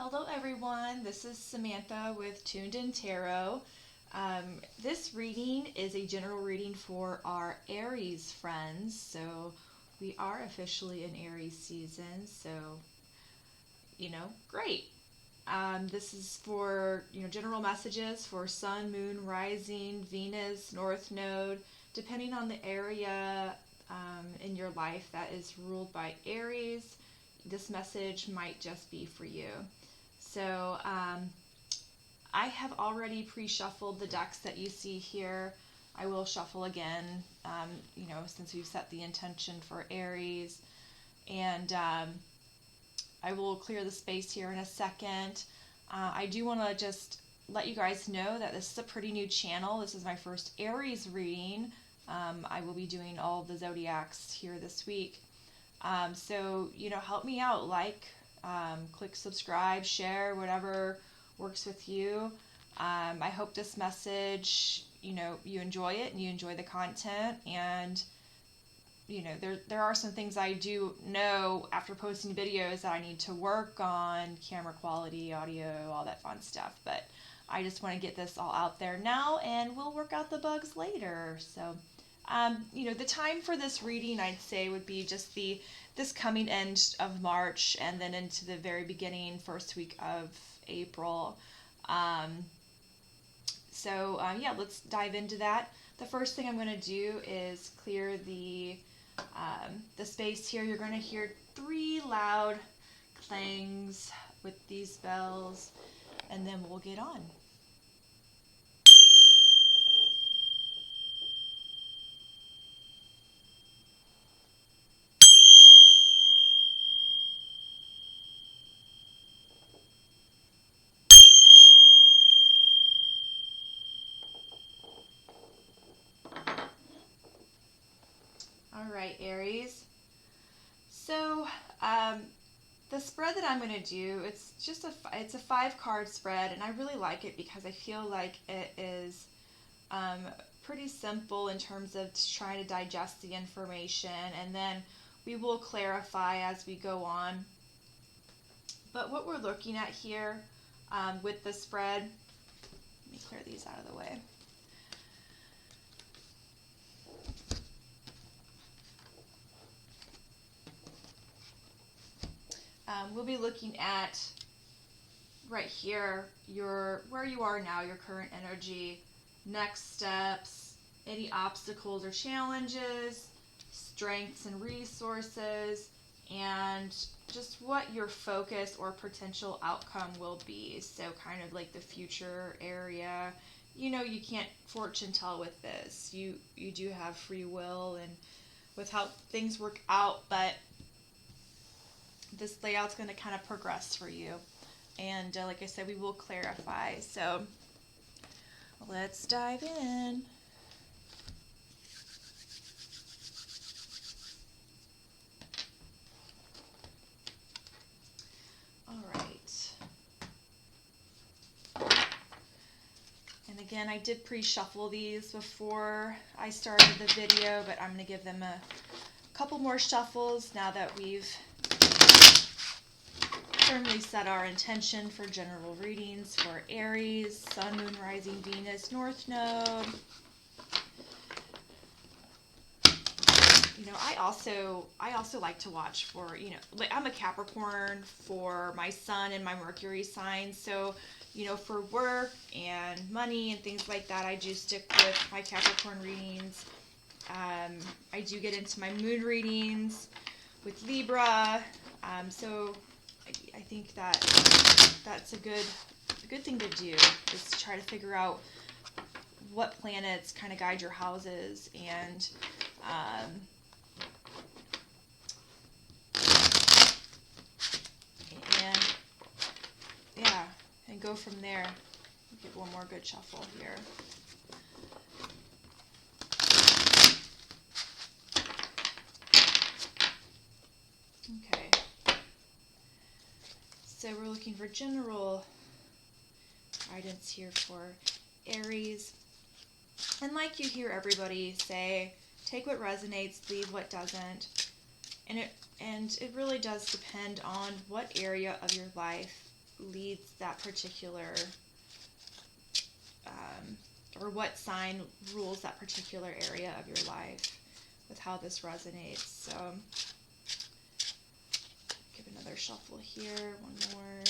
Hello everyone, this is Samantha with Tuned In Tarot. This reading is a general reading for our Aries friends, so we are officially in Aries season, so, great. This is for, general messages for Sun, Moon, Rising, Venus, North Node, depending on the area in your life that is ruled by Aries. This message might just be for you. So I have already pre-shuffled the decks that you see here. I will shuffle again, since we've set the intention for Aries. And I will clear the space here in a second. I do want to just let you guys know that this is a pretty new channel. This is my first Aries reading. I will be doing all of the zodiacs here this week. So, help me out, click subscribe, share, whatever works with you. I hope this message, you enjoy it and you enjoy the content. And, there are some things I do know after posting videos that I need to work on, camera quality, audio, all that fun stuff. But I just want to get this all out there now, and we'll work out the bugs later. So, the time for this reading, I'd say, would be just this coming end of March and then into the very beginning, first week of April. Let's dive into that. The first thing I'm going to do is clear the space here. You're going to hear 3 loud clangs with these bells, and then we'll get on. All right, Aries. So, the spread that I'm going to do, it's a 5-card spread, and I really like it because I feel like it is pretty simple in terms of trying to digest the information, and then we will clarify as we go on. But what we're looking at here with the spread, let me clear these out of the way. We'll be looking at right here where you are now, your current energy, next steps, any obstacles or challenges, strengths and resources, and just what your focus or potential outcome will be. So kind of like the future area. You can't fortune tell with this. You do have free will and with how things work out, but this layout's going to kind of progress for you. And like I said, we will clarify. So let's dive in. All right. And again, I did pre-shuffle these before I started the video, but I'm going to give them a couple more shuffles now that we've firmly set our intention for general readings for Aries, Sun, Moon, Rising, Venus, North Node. I also like to watch for, I'm a Capricorn for my Sun and my Mercury signs. So, for work and money and things like that, I do stick with my Capricorn readings. I do get into my moon readings with Libra. So I think that's a good thing to do, is to try to figure out what planets kind of guide your houses and and go from there. Get one more good shuffle here. Okay. So we're looking for general guidance here for Aries. And like you hear everybody say, take what resonates, leave what doesn't. And it really does depend on what area of your life leads that particular, or what sign rules that particular area of your life with how this resonates. So give another shuffle here, one more.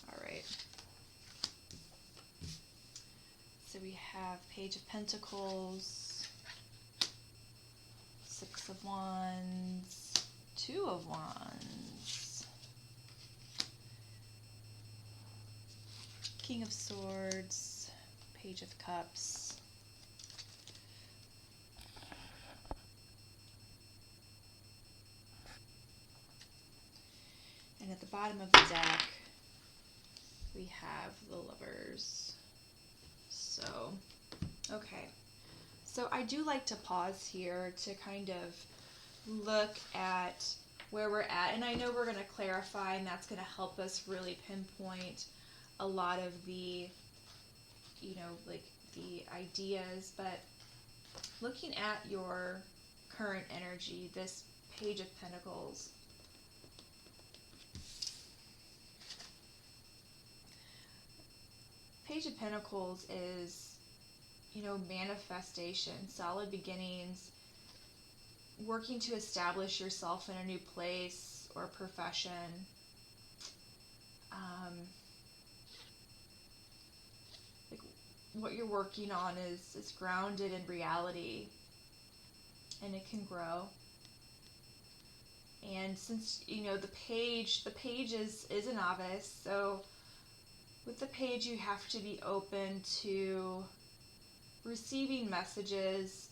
All right. So we have Page of Pentacles, Six of Wands, Two of Wands, King of Swords, Page of Cups, and at the bottom of the deck we have the Lovers. So, okay. So I do like to pause here to kind of look at where we're at. And I know we're going to clarify, and that's going to help us really pinpoint a lot of the, like the ideas. But looking at your current energy, this Page of Pentacles, Page of Pentacles is, manifestation, solid beginnings, working to establish yourself in a new place or profession. Like what you're working on is grounded in reality, and it can grow. And since the page is a novice, so with the page you have to be open to receiving messages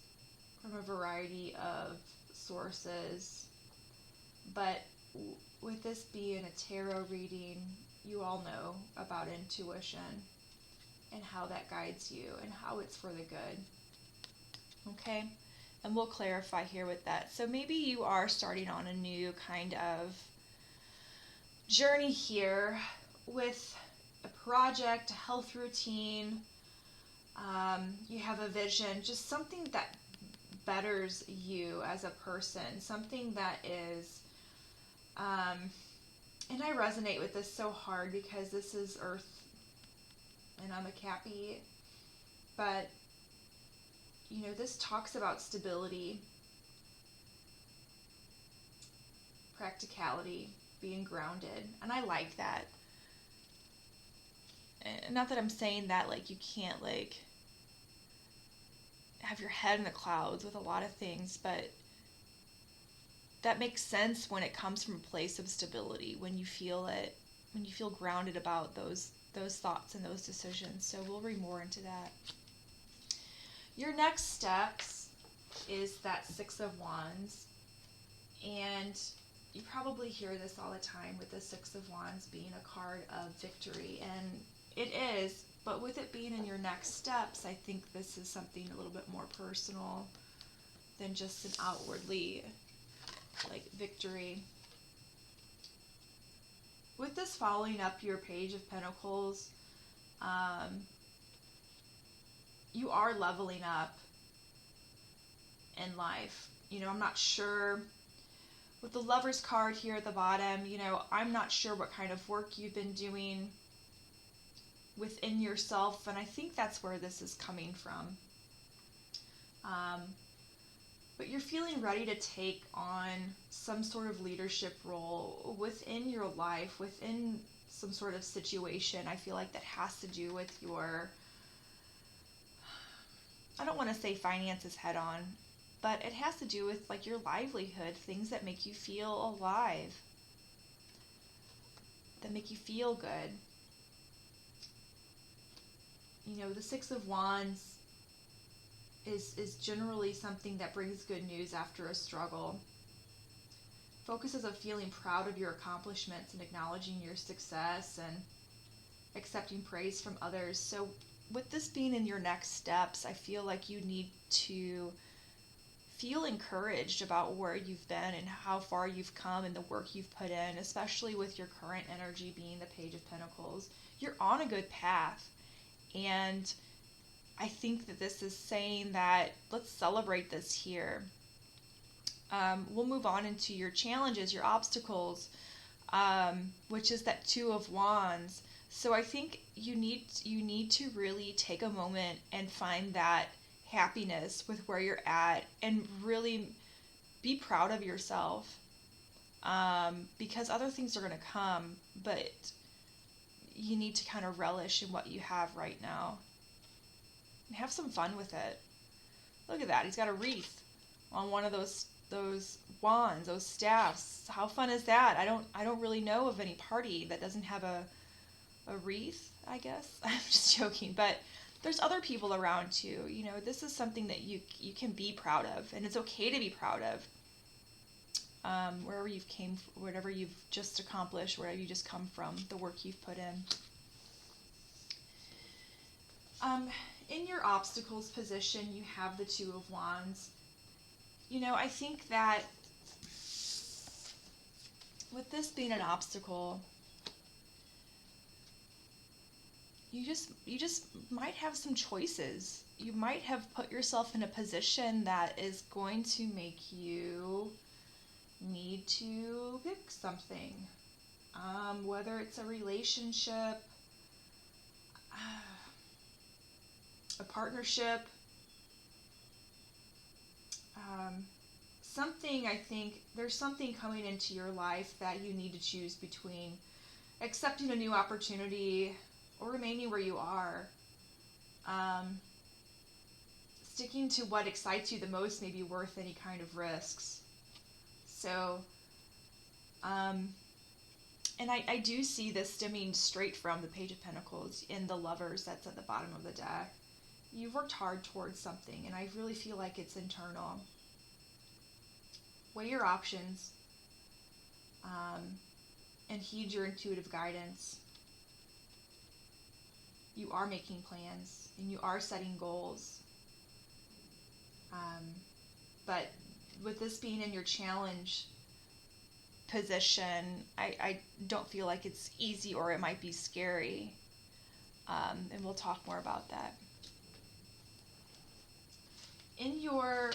from a variety of sources. But with this being a tarot reading, you all know about intuition and how that guides you and how it's for the good. Okay? And we'll clarify here with that. So maybe you are starting on a new kind of journey here with a project, a health routine. You have a vision, just something that betters you as a person, something that is, and I resonate with this so hard because this is Earth and I'm a Cappy, but this talks about stability, practicality, being grounded, and I like that. And not that I'm saying that like you can't like have your head in the clouds with a lot of things, but that makes sense when it comes from a place of stability, when you feel it, when you feel grounded about those thoughts and those decisions. So we'll read more into that. Your next steps is that Six of Wands, and you probably hear this all the time with the Six of Wands being a card of victory, and it is, but with it being in your next steps, I think this is something a little bit more personal than just an outwardly like victory. With this following up your Page of Pentacles, you are leveling up in life. I'm not sure. With the Lovers card here at the bottom, I'm not sure what kind of work you've been doing within yourself, and I think that's where this is coming from. But you're feeling ready to take on some sort of leadership role within your life, within some sort of situation. I feel like that has to do with your, I don't want to say finances head on, but it has to do with like your livelihood, things that make you feel alive, that make you feel good. The Six of Wands is generally something that brings good news after a struggle. Focuses on feeling proud of your accomplishments and acknowledging your success and accepting praise from others. So with this being in your next steps, I feel like you need to feel encouraged about where you've been and how far you've come and the work you've put in, especially with your current energy being the Page of Pentacles. You're on a good path, and I think that this is saying that let's celebrate this here. We'll move on into your challenges, your obstacles. which is that Two of Wands. So I think you need to really take a moment and find that happiness with where you're at and really be proud of yourself, because other things are going to come, but you need to kind of relish in what you have right now and have some fun with it. Look at that. He's got a wreath on one of those wands, those staffs. How fun is that? I don't really know of any party that doesn't have a wreath, I guess. I'm just joking, but there's other people around too. You know, this is something that you can be proud of, and it's okay to be proud of. Whatever you've just accomplished, wherever you just come from, the work you've put in. In your obstacles position, you have the Two of Wands. You know, I think that with this being an obstacle, you just might have some choices. You might have put yourself in a position that is going to make you need to pick something. Whether it's a relationship, a partnership, something. I think there's something coming into your life that you need to choose between accepting a new opportunity or remaining where you are. Sticking to what excites you the most may be worth any kind of risks. So, and I do see this stemming straight from the Page of Pentacles in the Lovers that's at the bottom of the deck. You've worked hard towards something, and I really feel like it's internal. Weigh your options, and heed your intuitive guidance. You are making plans, and you are setting goals. But with this being in your challenge position, I don't feel like it's easy, or it might be scary. And we'll talk more about that. In your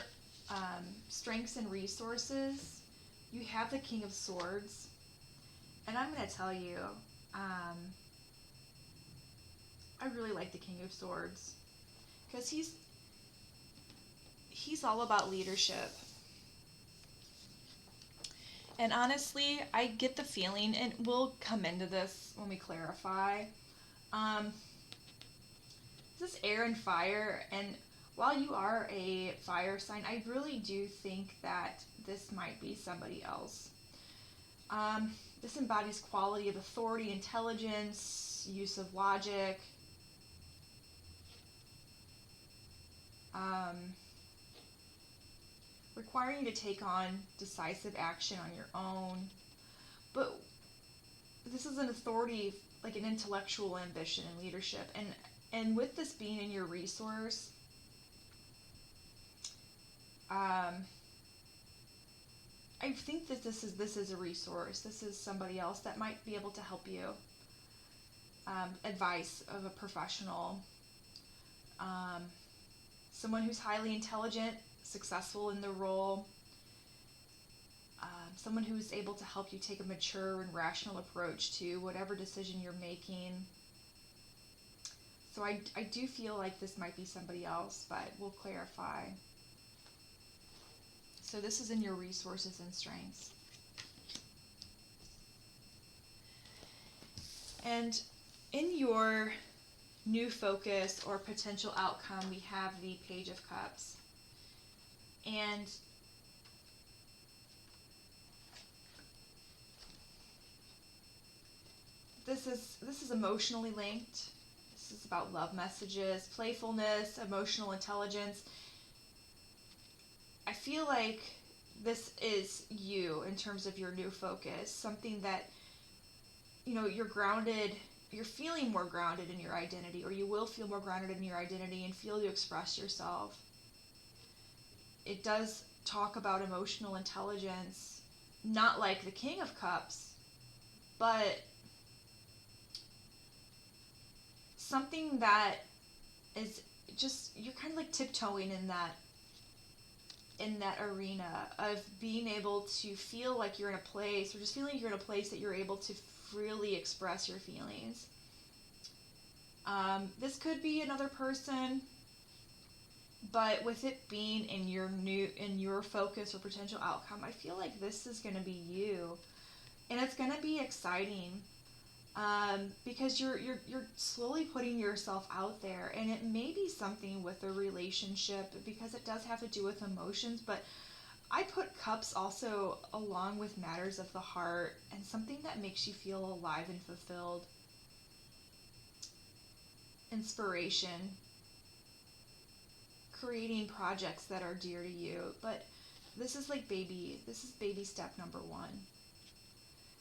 strengths and resources, you have the King of Swords. And I'm going to tell you, I really like the King of Swords because he's all about leadership. And honestly, I get the feeling, and we'll come into this when we clarify, this is air and fire, and while you are a fire sign, I really do think that this might be somebody else. This embodies quality of authority, intelligence, use of logic, requiring you to take on decisive action on your own. But this is an authority, like an intellectual ambition and leadership. And with this being in your resource, I think that this is a resource. This is somebody else that might be able to help you. Advice of a professional. Someone who's highly intelligent, successful in the role. Someone who's able to help you take a mature and rational approach to whatever decision you're making. So I do feel like this might be somebody else, but we'll clarify. So this is in your resources and strengths. And in your new focus or potential outcome, we have the Page of Cups. And this is emotionally linked. This is about love messages, playfulness, emotional intelligence. I feel like this is you in terms of your new focus, something that, you know, you're grounded, you're feeling more grounded in your identity, or you will feel more grounded in your identity and feel to express yourself. It does talk about emotional intelligence, not like the King of Cups, but something that is just, you're kind of like tiptoeing in that in that arena of being able to feel like you're in a place, or just feeling like you're in a place that you're able to freely express your feelings. This could be another person, but with it being in your focus or potential outcome, I feel like this is going to be you, and it's going to be exciting. Because you're slowly putting yourself out there, and it may be something with a relationship because it does have to do with emotions. But I put cups also along with matters of the heart and something that makes you feel alive and fulfilled. Inspiration, creating projects that are dear to you. But this is baby step number one.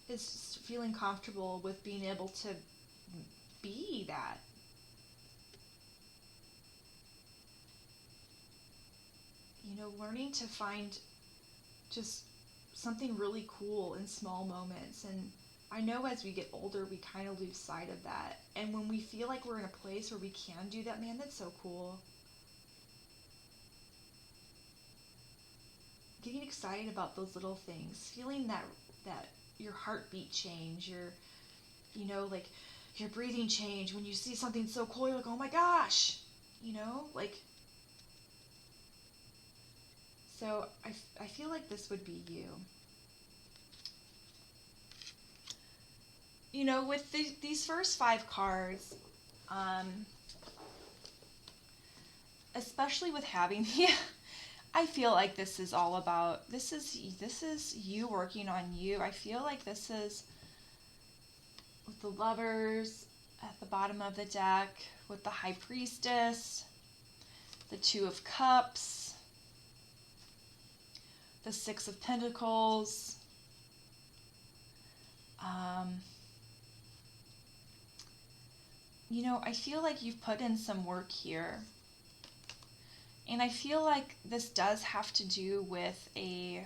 Is just feeling comfortable with being able to be that. Learning to find just something really cool in small moments. And I know as we get older, we kind of lose sight of that. And when we feel like we're in a place where we can do that, man, that's so cool. Getting excited about those little things, feeling that your heartbeat change, like your breathing change when you see something so cool. You're like, oh my gosh, like. So I feel like this would be you. With these first 5 cards, especially with having, yeah, I feel like this is all about, this is you working on you. I feel like this is with the Lovers at the bottom of the deck, with the High Priestess, the Two of Cups, the Six of Pentacles, I feel like you've put in some work here. And I feel like this does have to do with a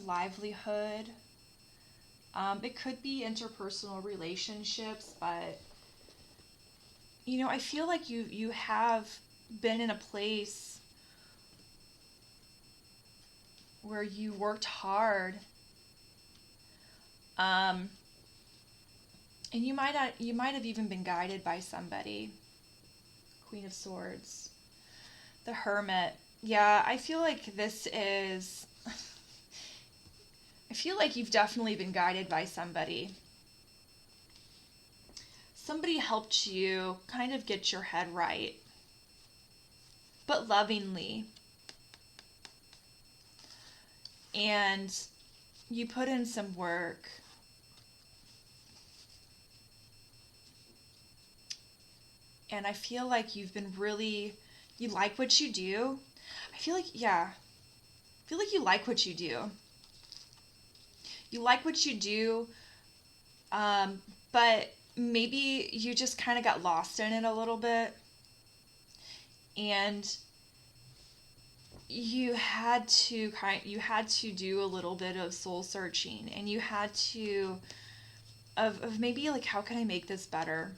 livelihood. It could be interpersonal relationships, but I feel like you have been in a place where you worked hard, and you might have even been guided by somebody. Queen of Swords, the Hermit. Yeah, I feel like this is. I feel like you've definitely been guided by somebody. Somebody helped you kind of get your head right, but lovingly. And you put in some work. And I feel like you've been really, you like what you do. I feel like you like what you do. You like what you do, but maybe you just kind of got lost in it a little bit. And you had to do a little bit of soul searching, and you had to of maybe like, how can I make this better?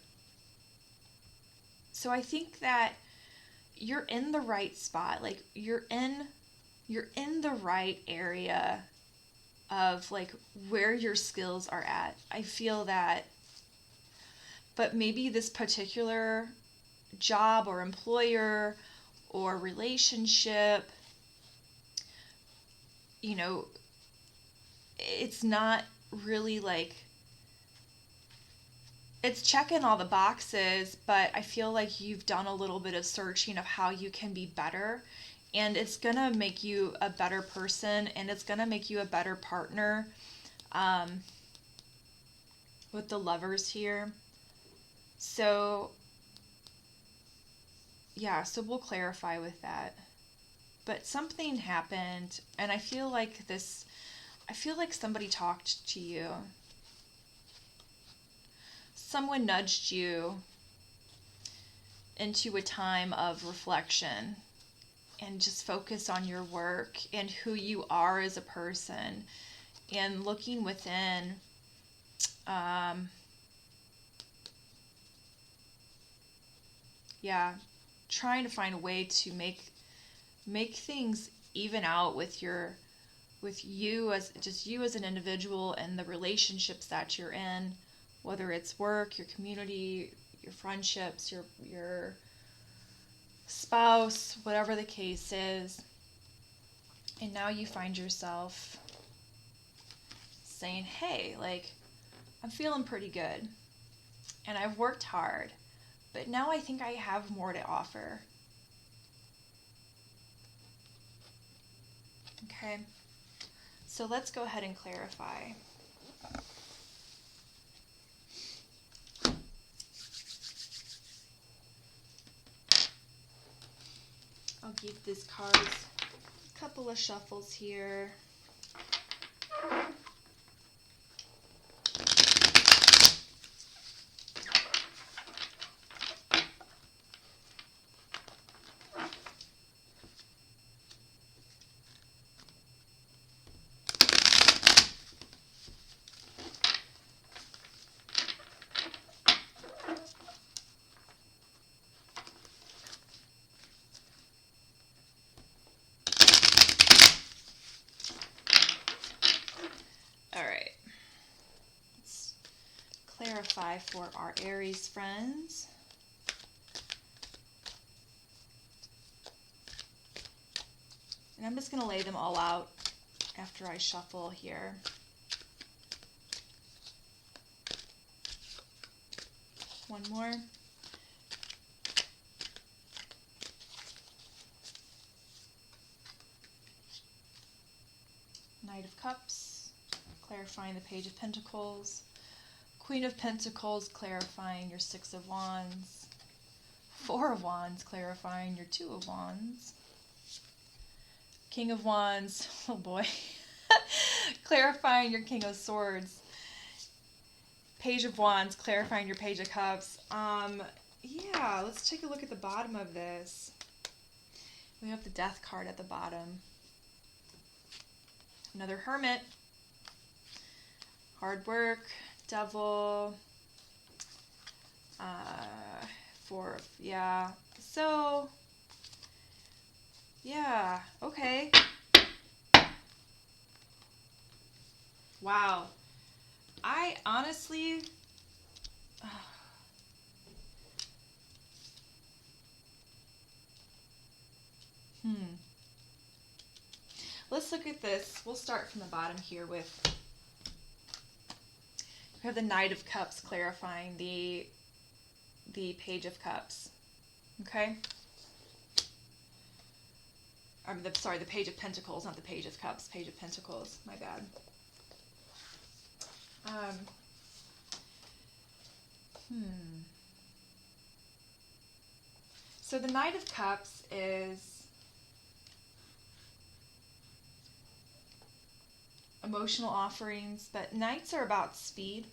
So I think that you're in the right spot. Like you're in the right area of like where your skills are at. I feel that. But maybe this particular job or employer or relationship, it's not really like, it's checking all the boxes, but I feel like you've done a little bit of searching of how you can be better, and it's gonna make you a better person, and it's gonna make you a better partner. With the Lovers here. So yeah, so we'll clarify with that. But something happened, and I feel like somebody talked to you. Someone nudged you into a time of reflection and just focus on your work and who you are as a person, and looking within. Yeah, trying to find a way to make make things even out with you as an individual and the relationships that you're in, whether it's work, your community, your friendships, your spouse, whatever the case is. And now you find yourself saying, hey, like, I'm feeling pretty good and I've worked hard, but now I think I have more to offer. Okay, so let's go ahead and clarify. I'll give these cards a couple of shuffles here. All right. Let's clarify for our Aries friends. And I'm just going to lay them all out after I shuffle here. One more. Knight of Cups, clarifying the Page of Pentacles. Queen of Pentacles, clarifying your Six of Wands. Four of Wands, clarifying your Two of Wands. King of Wands, oh boy, clarifying your King of Swords. Page of Wands, clarifying your Page of Cups. Yeah, let's take a look at the bottom of this. We have the Death card at the bottom. Another Hermit. Hard work, Devil. Yeah. So, yeah, okay. Wow. I honestly, let's look at this. We'll start from the bottom here with, we have the Knight of Cups clarifying the Page of Cups. Okay? Sorry, the Page of Pentacles, not the Page of Cups. Page of Pentacles, my bad. So the Knight of Cups is emotional offerings, but Knights are about speed.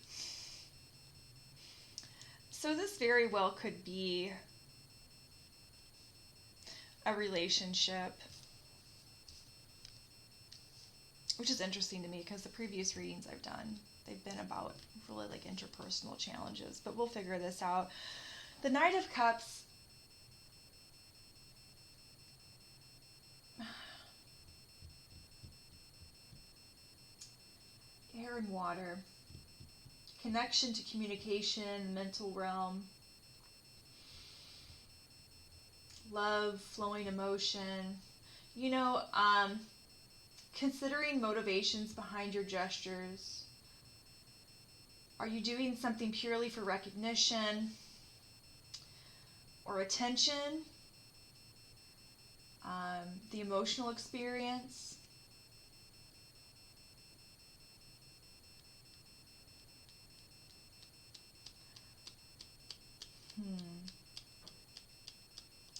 So this very well could be a relationship, which is interesting to me because the previous readings I've done, they've been about really like interpersonal challenges, but we'll figure this out. The Knight of Cups, air and water, connection to communication, mental realm, love, flowing emotion. You know, considering motivations behind your gestures. Are you doing something purely for recognition or attention? The emotional experience.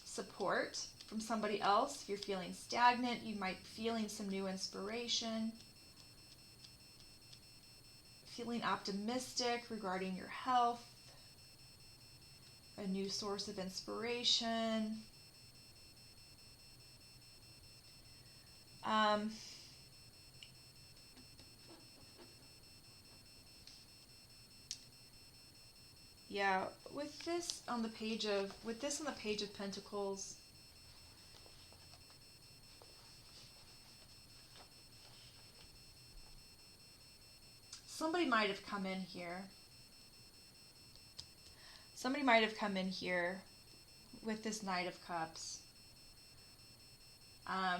Support from somebody else. If you're feeling stagnant, you might be feeling some new inspiration. Feeling optimistic regarding your health. A new source of inspiration. Yeah, with this on the page of Pentacles, somebody might have come in here. Somebody might have come in here with this Knight of Cups. But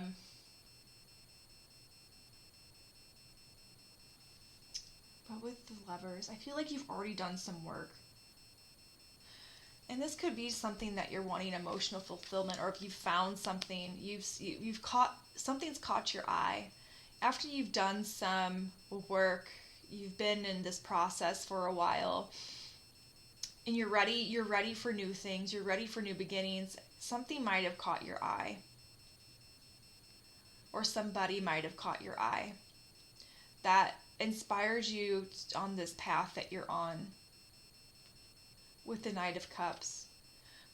with the Lovers, I feel like you've already done some work. And this could be something that you're wanting emotional fulfillment, or if you've found something, you've caught something's caught your eye. After you've done some work, you've been in this process for a while, and you're ready for new things, you're ready for new beginnings. Something might have caught your eye, or somebody might have caught your eye that inspires you on this path that you're on with the Knight of Cups.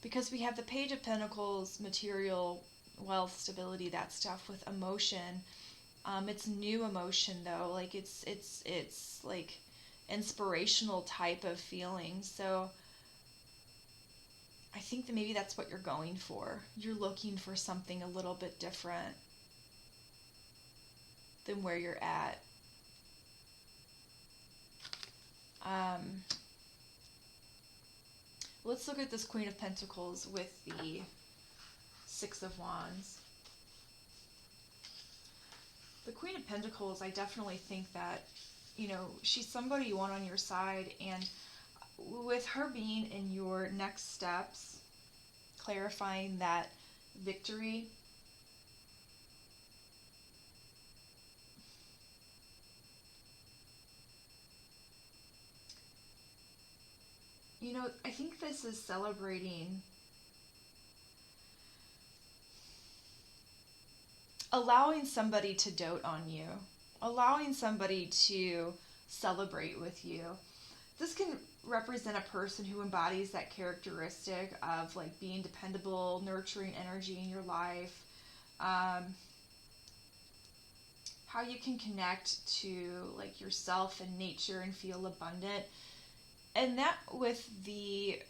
Because we have the Page of Pentacles, material, wealth, stability, that stuff. With emotion, it's new emotion though, like it's like inspirational type of feeling. So I think that maybe that's what you're going for. You're looking for something a little bit different than where you're at. Let's look at this Queen of Pentacles with the Six of Wands. The Queen of Pentacles, I definitely think that, you know, she's somebody you want on your side, and with her being in your next steps, clarifying that victory, you know, I think this is celebrating allowing somebody to dote on you, allowing somebody to celebrate with you. This can represent a person who embodies that characteristic of like being dependable, nurturing energy in your life, how you can connect to like yourself and nature and feel abundant. And that with the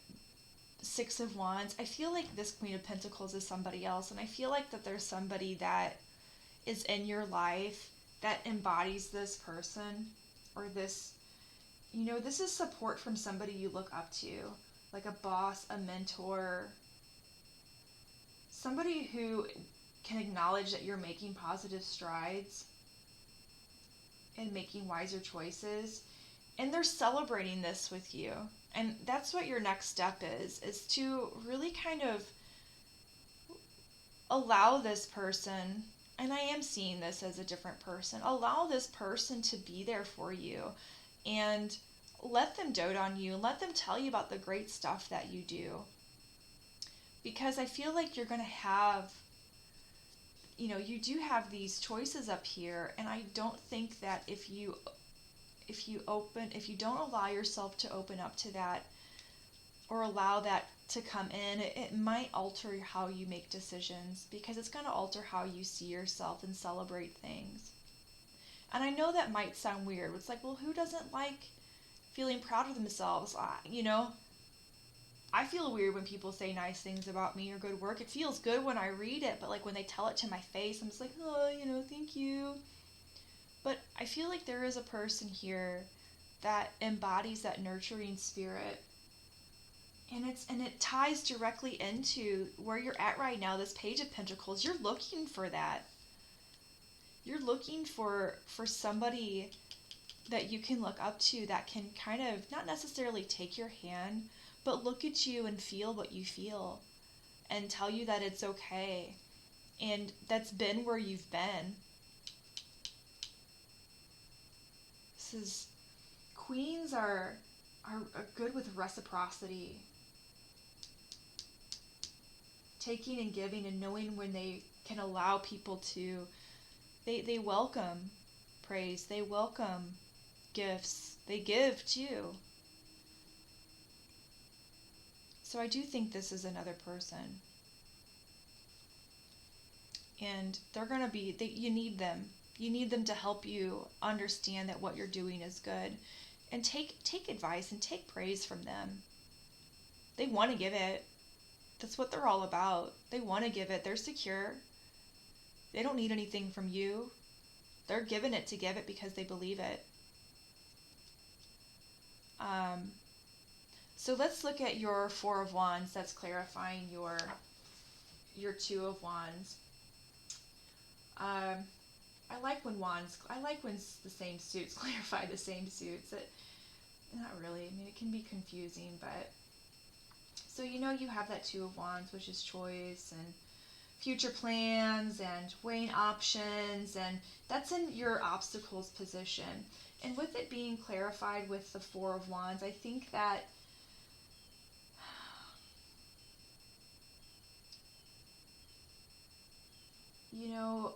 Six of Wands, I feel like this Queen of Pentacles is somebody else, and I feel like that there's somebody that is in your life that embodies this person, or this, you know, this is support from somebody you look up to, like a boss, a mentor, somebody who can acknowledge that you're making positive strides and making wiser choices, and they're celebrating this with you. And that's what your next step is to really kind of allow this person, and I am seeing this as a different person, allow this person to be there for you, and let them dote on you, and let them tell you about the great stuff that you do. Because I feel like you're going to have, you know, you do have these choices up here, and I don't think that if you don't allow yourself to open up to that, or allow that to come in, it might alter how you make decisions, because it's going to alter how you see yourself and celebrate things. And I know that might sound weird. It's like, well, who doesn't like feeling proud of themselves? You know, I feel weird when people say nice things about me or good work. It feels good when I read it, but like when they tell it to my face, I'm just like, oh, you know, thank you. But I feel like there is a person here that embodies that nurturing spirit. And it ties directly into where you're at right now, this Page of Pentacles. You're looking for that. You're looking for somebody that you can look up to, that can kind of not necessarily take your hand, but look at you and feel what you feel and tell you that it's okay. And that's been where you've been. This is, queens are good with reciprocity. Taking and giving, and knowing when they can allow people to, they welcome praise, they welcome gifts, they give too. So I do think this is another person, and they're going to be, you need them to help you understand that what you're doing is good, and take advice and take praise from them. They want to give it. That's what they're all about. They want to give it. They're secure. They don't need anything from you. They're giving it to give it because they believe it. So let's look at your Four of Wands. That's clarifying your Two of Wands. I like when the same suits clarify the same suits. Not really. I mean, it can be confusing, but so you have that Two of Wands, which is choice and future plans and weighing options, and that's in your obstacles position. And with it being clarified with the Four of Wands, I think that you know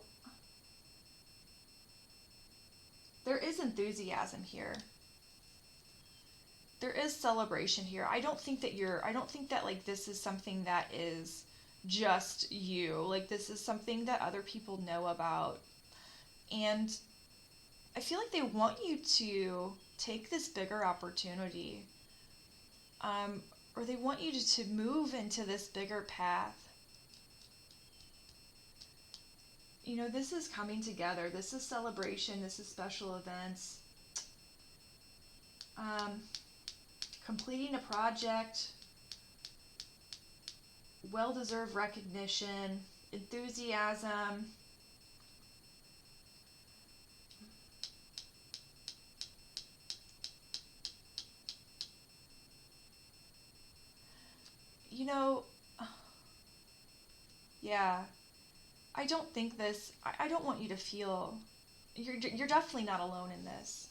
there is enthusiasm here. There is celebration here. I don't think that like this is something that is just you. Like this is something that other people know about. And I feel like they want you to take this bigger opportunity. Or they want you to move into this bigger path. This is coming together. This is celebration. This is special events. Completing a project, well-deserved recognition, enthusiasm. Yeah, I don't think this, I don't want you to feel, you're definitely not alone in this.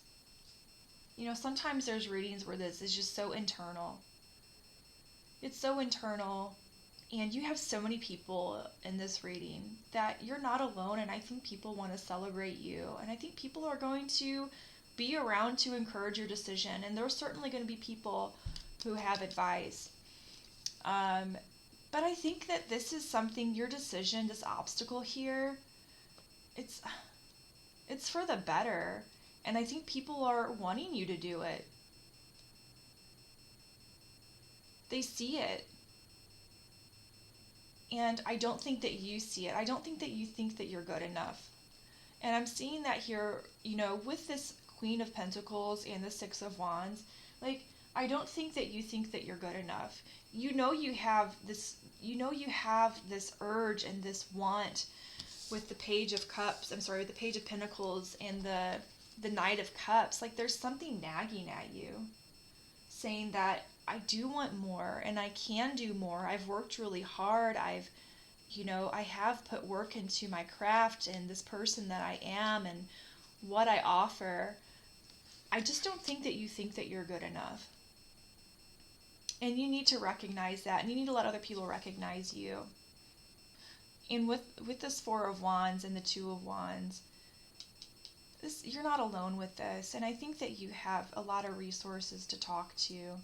Sometimes there's readings where this is just so internal. It's so internal, and you have so many people in this reading that you're not alone, and I think people want to celebrate you, and I think people are going to be around to encourage your decision, and there's certainly going to be people who have advice. But I think that this is something, your decision, this obstacle here, it's for the better. And I think people are wanting you to do it. They see it. And I don't think that you see it. I don't think that you think that you're good enough. And I'm seeing that here, with this Queen of Pentacles and the Six of Wands. Like, I don't think that you think that you're good enough. You have this urge and this want with the Page of Pentacles and the Knight of Cups. Like there's something nagging at you saying that I do want more and I can do more. I've worked really hard. I have put work into my craft and this person that I am and what I offer. I just don't think that you think that you're good enough. And you need to recognize that, and you need to let other people recognize you. And with this Four of Wands and the Two of Wands, you're not alone with this. And I think that you have a lot of resources to talk to.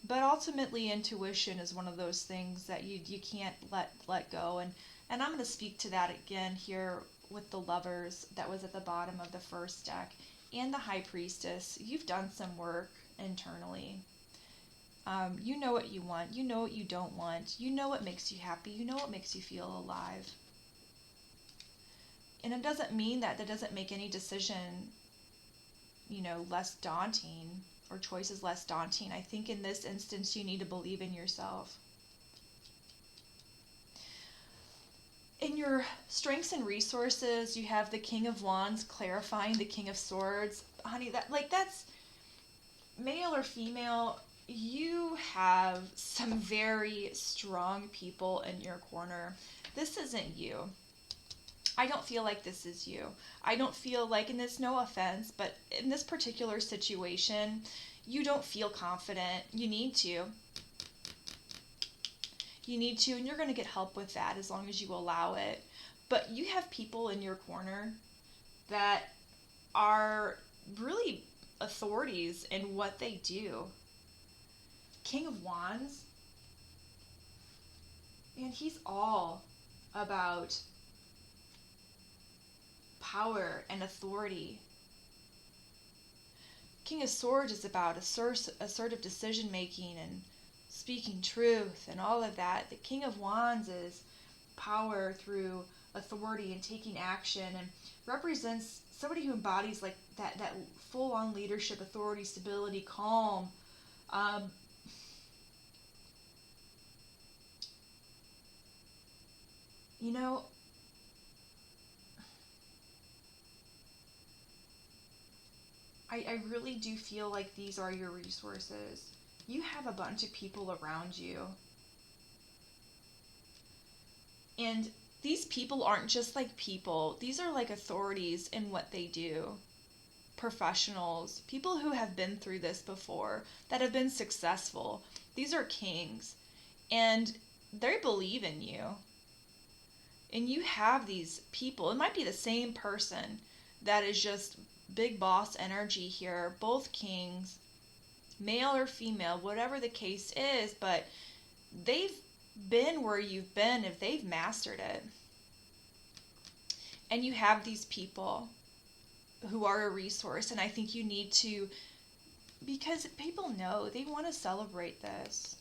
But ultimately, intuition is one of those things that you can't let go. And I'm going to speak to that again here with the Lovers that was at the bottom of the first deck. And the High Priestess. You've done some work internally. You know what you want. You know what you don't want. You know what makes you happy. You know what makes you feel alive. And it doesn't mean that doesn't make any decision, less daunting or choices less daunting. I think in this instance, you need to believe in yourself. In your strengths and resources, you have the King of Wands clarifying the King of Swords. Honey, that's male or female. You have some very strong people in your corner. This isn't you. I don't feel like this is you. I don't feel like, and it's no offense, but in this particular situation, you don't feel confident. You need to. You need to, and you're going to get help with that as long as you allow it. But you have people in your corner that are really authorities in what they do. King of Wands, and he's all about power and authority. King of Swords is about assertive decision making and speaking truth and all of that. The King of Wands is power through authority and taking action, and represents somebody who embodies like that full-on leadership, authority, stability, calm, Um, you know, I really do feel like these are your resources. You have a bunch of people around you. And these people aren't just like people, these are like authorities in what they do. Professionals, people who have been through this before, that have been successful. These are kings. And they believe in you. And you have these people. It might be the same person that is just big boss energy here, both kings, male or female, whatever the case is, but they've been where you've been if they've mastered it. And you have these people who are a resource, and I think you need to, because people know, they want to celebrate this.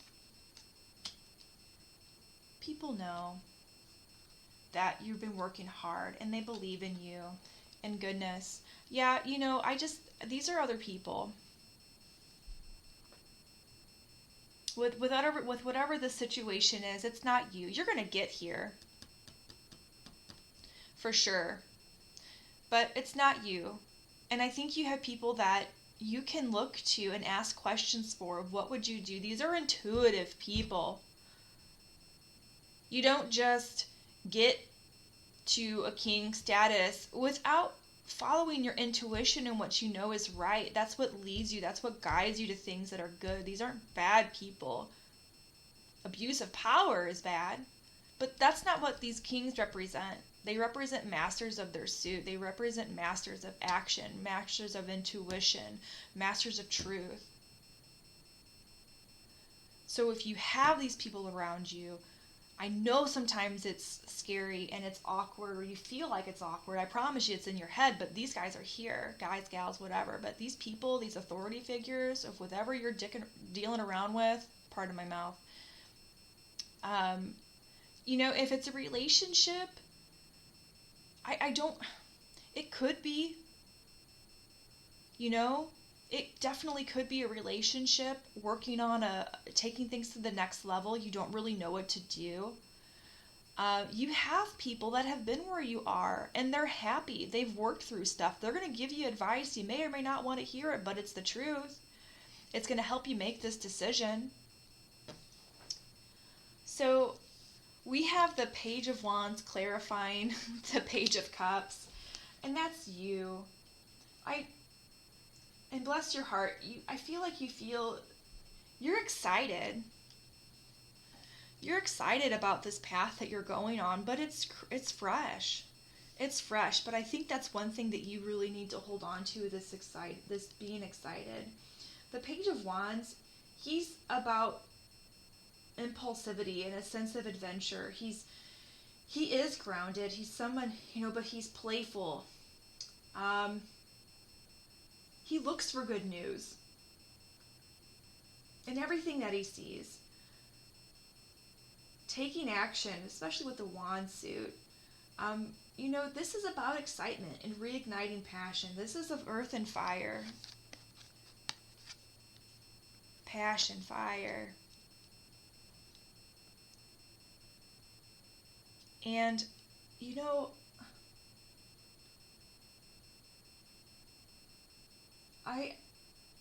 People know that you've been working hard and they believe in you and goodness. Yeah, these are other people. With whatever the situation is, it's not you. You're going to get here. For sure. But it's not you. And I think you have people that you can look to and ask questions for. What would you do? These are intuitive people. You don't just get to a king status without following your intuition and what you know is right. That's what leads you. That's what guides you to things that are good. These aren't bad people. Abuse of power is bad, but that's not what these kings represent. They represent masters of their suit. They represent masters of action, masters of intuition, masters of truth. So if you have these people around you, I know sometimes it's scary and it's awkward, or you feel like it's awkward. I promise you it's in your head, but these guys are here. Guys, gals, whatever. But these people, these authority figures of whatever you're dealing around with, pardon my mouth, if it's a relationship, I don't, it could be, it definitely could be a relationship, working on taking things to the next level. You don't really know what to do. You have people that have been where you are and they're happy. They've worked through stuff. They're going to give you advice. You may or may not want to hear it, but it's the truth. It's going to help you make this decision. So we have the Page of Wands clarifying the Page of Cups, and that's you. And bless your heart, I feel like you're excited. You're excited about this path that you're going on, but it's fresh. It's fresh, but I think that's one thing that you really need to hold on to, this being excited. The Page of Wands, he's about impulsivity and a sense of adventure. He is grounded. He's someone, but he's playful. He looks for good news in everything that he sees. Taking action, especially with the wand suit. This is about excitement and reigniting passion. This is of earth and fire. Passion, fire. And,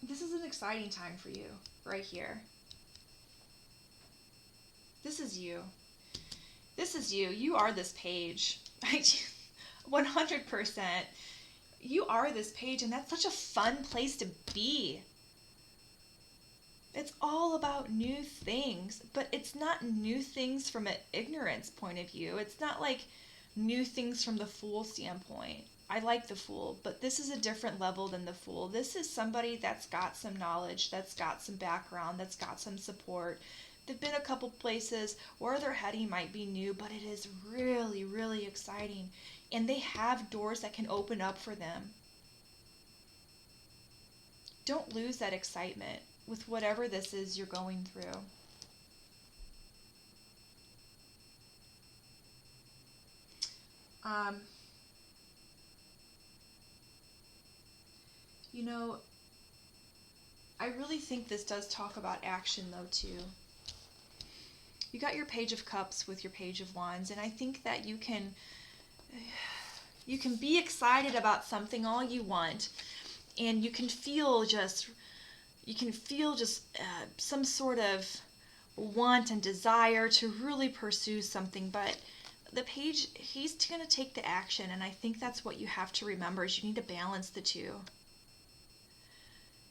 this is an exciting time for you, right here. This is you. This is you. You are this page. 100%. You are this page, and that's such a fun place to be. It's all about new things, but it's not new things from an ignorance point of view. It's not like new things from the Fool standpoint. I like the Fool, but this is a different level than the Fool. This is somebody that's got some knowledge, that's got some background, that's got some support. They've been a couple places. Where they're heading might be new, but it is really, really exciting. And they have doors that can open up for them. Don't lose that excitement with whatever this is you're going through. I really think this does talk about action though too. You got your Page of Cups with your Page of Wands, and I think that you can be excited about something all you want, and you can feel just some sort of want and desire to really pursue something, but the page, he's going to take the action, and I think that's what you have to remember is you need to balance the two.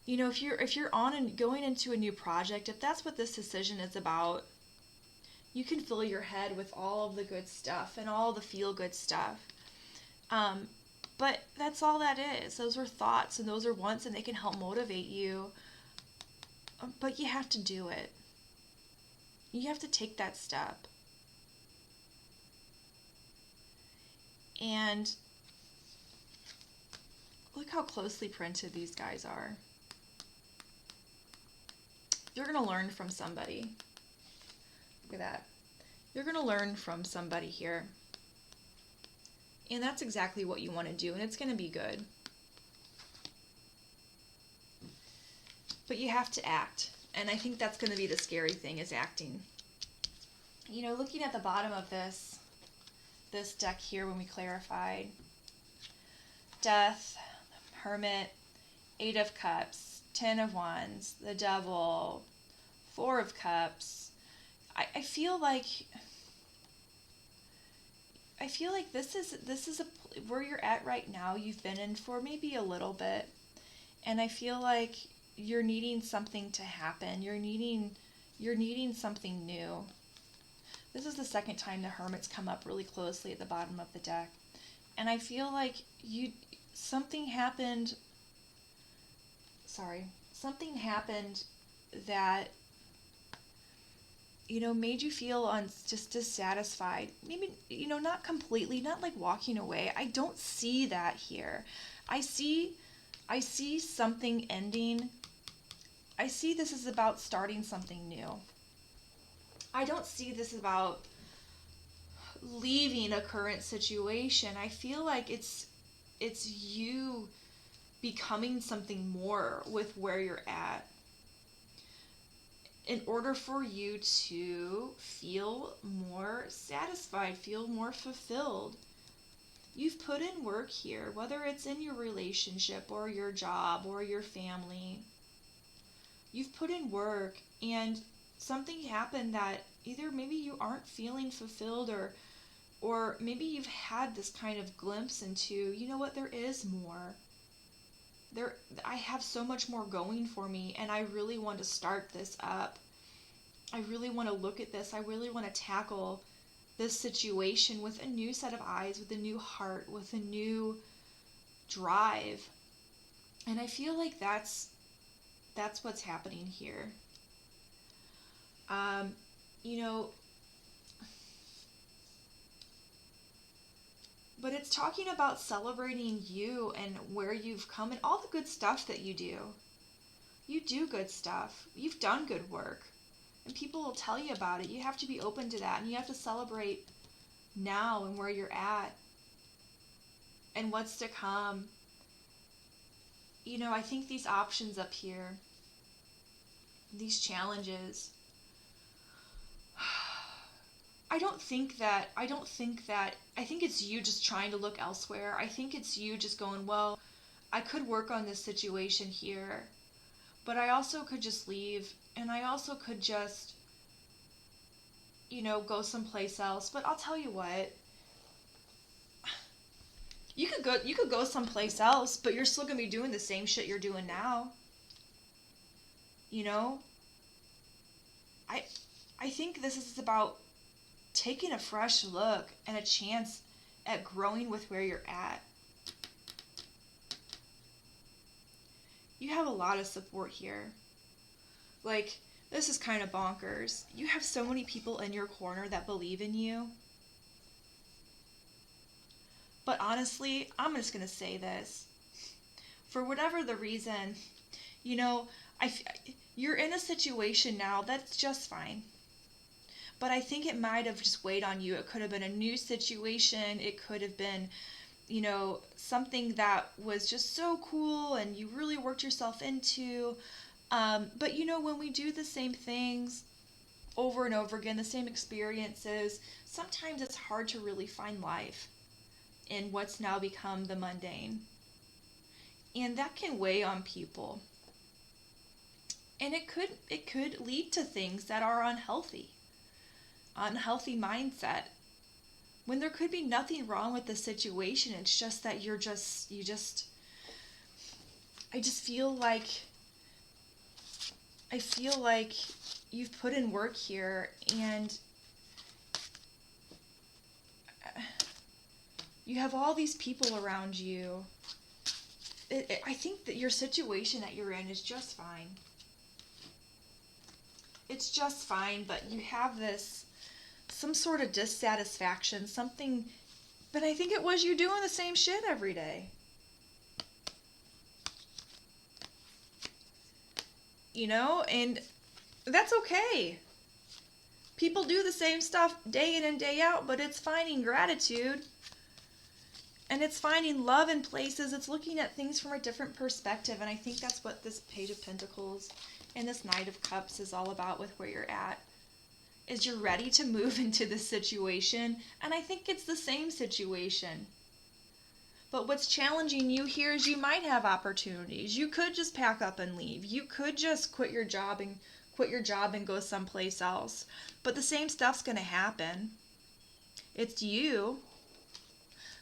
You know, if you're on and going into a new project, if that's what this decision is about, you can fill your head with all of the good stuff and all the feel good stuff. But that's all that is. Those are thoughts and those are wants, and they can help motivate you. But you have to do it. You have to take that step. And look how closely printed these guys are. You're going to learn from somebody. Look at that. You're going to learn from somebody here. And that's exactly what you want to do, and it's going to be good. But you have to act. And I think that's going to be the scary thing, is acting. You know, looking at the bottom of this deck here when we clarified, Death, Hermit, Eight of Cups, Ten of Wands, the Devil, Four of Cups. I feel like this is where you're at right now. You've been in for maybe a little bit, and I feel like you're needing something to happen. You're needing something new. This is the second time the Hermit's come up really closely at the bottom of the deck, and I feel like something happened that, you know, made you feel just dissatisfied. Maybe, you know, not completely, not like walking away. I don't see that here. I see something ending. I see this is about starting something new. I don't see this about leaving a current situation. I feel like it's you becoming something more with where you're at, in order for you to feel more satisfied, feel more fulfilled. You've put in work here, whether it's in your relationship or your job or your family. You've put in work, and something happened that either maybe you aren't feeling fulfilled, or maybe you've had this kind of glimpse into, you know what, there is more. I have so much more going for me, and I really want to start this up. I really want to look at this. I really want to tackle this situation with a new set of eyes, with a new heart, with a new drive. And I feel like that's what's happening here. You know, but it's talking about celebrating you and where you've come and all the good stuff that you do. You do good stuff. You've done good work. And people will tell you about it. You have to be open to that. And you have to celebrate now and where you're at and what's to come. You know, I think these options up here, these challenges, I think it's you just trying to look elsewhere. I think it's you just going, well, I could work on this situation here, but I also could just leave, and I also could just, you know, go someplace else. But I'll tell you what, you could go someplace else, but you're still gonna be doing the same shit you're doing now. You know, I think this is about taking a fresh look and a chance at growing with where you're at. You have a lot of support here. Like, this is kind of bonkers. You have so many people in your corner that believe in you. But honestly, I'm just going to say this. For whatever the reason, you know, you're in a situation now that's just fine. But I think it might have just weighed on you. It could have been a new situation. It could have been, you know, something that was just so cool and you really worked yourself into. But when we do the same things over and over again, the same experiences, sometimes it's hard to really find life in what's now become the mundane. And that can weigh on people. And it could lead to things that are unhealthy mindset. When there could be nothing wrong with the situation, it's just that I just feel like you've put in work here, and you have all these people around you. I think that your situation that you're in is just fine. It's just fine, but you have some sort of dissatisfaction, something, but I think it was you doing the same shit every day. And that's okay. People do the same stuff day in and day out, but it's finding gratitude. And it's finding love in places. It's looking at things from a different perspective. And I think that's what this Page of Pentacles and this Knight of Cups is all about with where you're at. Is you're ready to move into this situation. And I think it's the same situation. But what's challenging you here is you might have opportunities. You could just pack up and leave. You could just quit your job and go someplace else. But the same stuff's going to happen. It's you.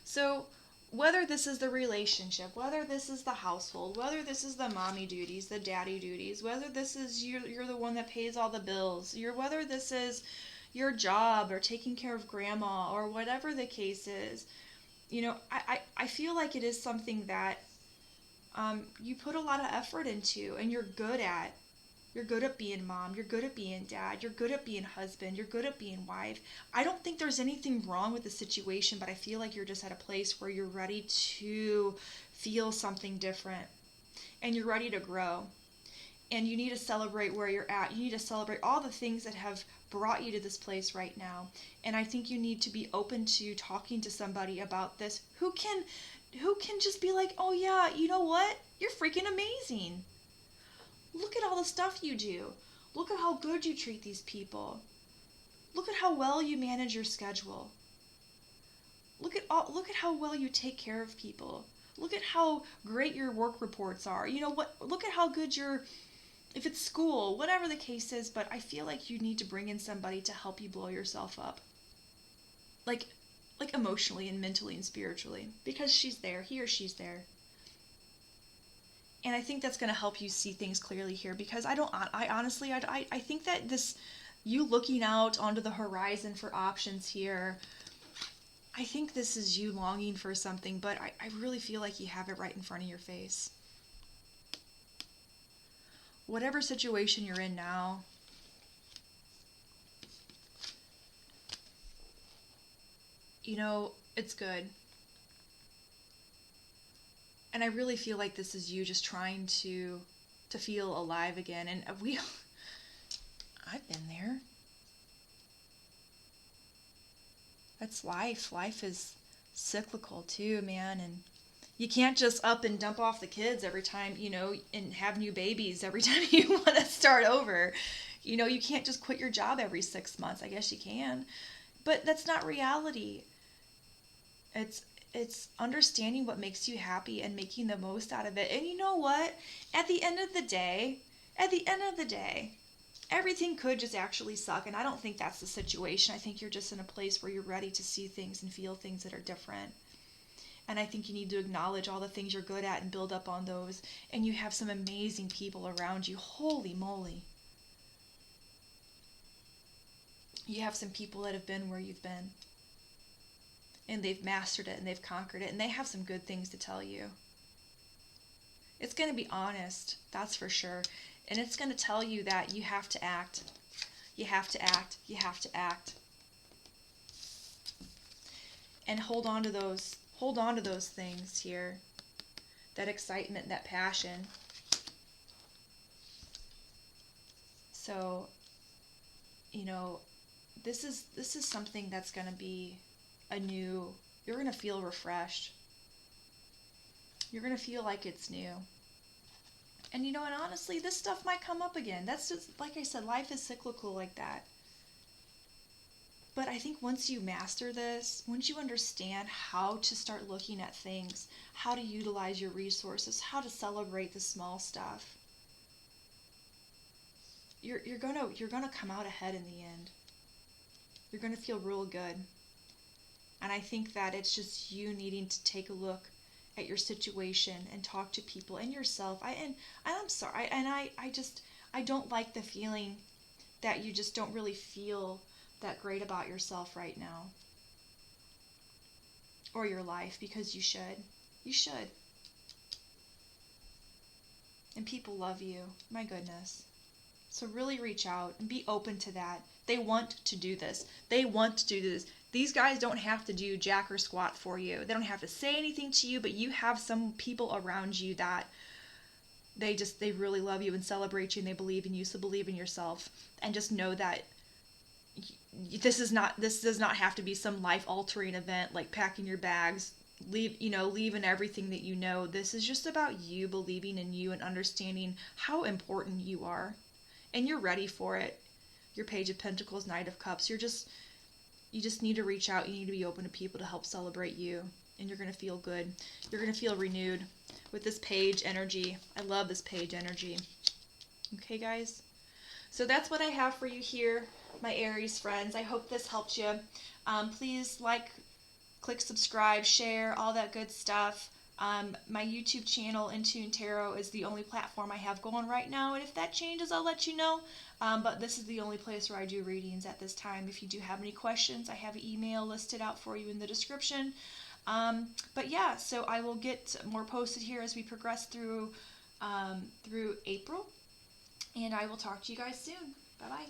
So whether this is the relationship, whether this is the household, whether this is the mommy duties, the daddy duties, whether this is you're the one that pays all the bills, whether this is your job or taking care of grandma or whatever the case is, I feel like it is something that you put a lot of effort into and you're good at. You're good at being mom. You're good at being dad. You're good at being husband. You're good at being wife. I don't think there's anything wrong with the situation, but I feel like you're just at a place where you're ready to feel something different and you're ready to grow. And you need to celebrate where you're at. You need to celebrate all the things that have brought you to this place right now. And I think you need to be open to talking to somebody about this who can just be like, oh yeah, you know what? You're freaking amazing. Look at all the stuff you do. Look at how good you treat these people. Look at how well you manage your schedule. Look at how well you take care of people. Look at how great your work reports are. Look at how good if it's school, whatever the case is, but I feel like you need to bring in somebody to help you blow yourself up. Like emotionally and mentally and spiritually, because she's there, he or she's there. And I think that's going to help you see things clearly here, because I honestly think that you looking out onto the horizon for options here, I think this is you longing for something, but I really feel like you have it right in front of your face. Whatever situation you're in now, it's good. And I really feel like this is you just trying to feel alive again. And I've been there. That's life. Life is cyclical too, man. And you can't just up and dump off the kids every time, and have new babies every time you want to start over. You can't just quit your job every 6 months. I guess you can. But that's not reality. It's understanding what makes you happy and making the most out of it. And you know what? At the end of the day, everything could just actually suck. And I don't think that's the situation. I think you're just in a place where you're ready to see things and feel things that are different. And I think you need to acknowledge all the things you're good at and build up on those. And you have some amazing people around you. Holy moly. You have some people that have been where you've been. And they've mastered it and they've conquered it. And they have some good things to tell you. It's going to be honest, that's for sure. And it's going to tell you that you have to act. You have to act. You have to act. And hold on to those things here. That excitement, that passion. So, this is something that's going to be you're going to feel refreshed. You're going to feel like it's new. And and honestly, this stuff might come up again. That's just, like I said, life is cyclical like that. But I think once you master this, once you understand how to start looking at things, how to utilize your resources, how to celebrate the small stuff, you're gonna come out ahead in the end. You're gonna feel real good. And I think that it's just you needing to take a look at your situation and talk to people and yourself. I'm sorry, I don't like the feeling that you just don't really feel that great about yourself right now or your life, because you should. You should. And people love you. My goodness. So really reach out and be open to that. They want to do this. They want to do this. These guys don't have to do jack or squat for you. They don't have to say anything to you, but you have some people around you that they really love you and celebrate you, and they believe in you. So believe in yourself and just know that this does not have to be some life altering event like packing your bags, leaving everything that you know. This is just about you believing in you and understanding how important you are, and you're ready for it. Your Page of Pentacles, Knight of Cups, you just need to reach out. You need to be open to people to help celebrate you, and you're going to feel good. You're going to feel renewed with this page energy. I love this page energy. Okay, guys? So that's what I have for you here, my Aries friends. I hope this helped you. Please click subscribe, share, all that good stuff. My YouTube channel, Intune Tarot, is the only platform I have going right now, and if that changes, I'll let you know. But this is the only place where I do readings at this time. If you do have any questions, I have an email listed out for you in the description. But yeah, so I will get more posted here as we progress through April, and I will talk to you guys soon. Bye-bye.